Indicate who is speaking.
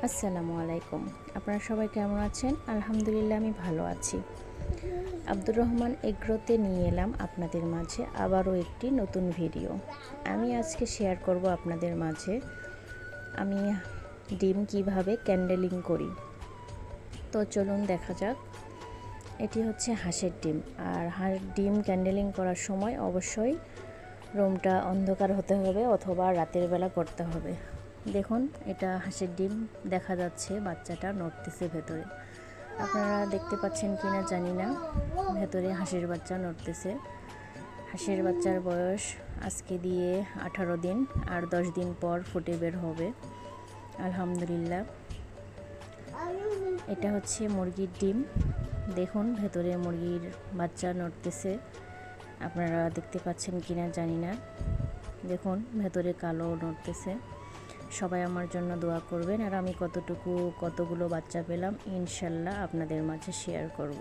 Speaker 1: আসসালামু আলাইকুম। আপনারা সবাই কেমন আছেন? আলহামদুলিল্লাহ আমি ভালো আছি। আব্দুর রহমান এগ্রোতে নিয়ে এলাম আপনাদের মাঝে আবারও একটি নতুন ভিডিও। আমি আজকে শেয়ার করব আপনাদের মাঝে আমি ডিম কিভাবে ক্যান্ডেলিং করি। তো চলুন দেখা যাক। এটি হচ্ছে হাঁসের ডিম, আর ডিম ক্যান্ডেলিং করার সময় অবশ্যই রুমটা অন্ধকার হতে হবে অথবা রাতের বেলা করতে হবে। দেখুন, এটা হাঁসের ডিম, দেখা যাচ্ছে বাচ্চাটা নড়তেছে ভেতরে। আপনারা দেখতে পাচ্ছেন কিনা জানি না, ভেতরে হাঁসের বাচ্চা নড়তেছে। হাঁসের বাচ্চার বয়স আজকে দিয়ে 18 দিন, আর 10 দিন পর ফুটে বের হবে আলহামদুলিল্লাহ। এটা হচ্ছে মুরগির ডিম। দেখুন, ভেতরে মুরগির বাচ্চা নড়তেছে। আপনারা দেখতে পাচ্ছেন কিনা জানি না। দেখুন, ভেতরে কালো নড়তেছে। সবাই আমার জন্য দোয়া করবেন, আর আমি কতগুলো বাচ্চা পেলাম ইনশাল্লাহ আপনাদের মাঝে শেয়ার করব।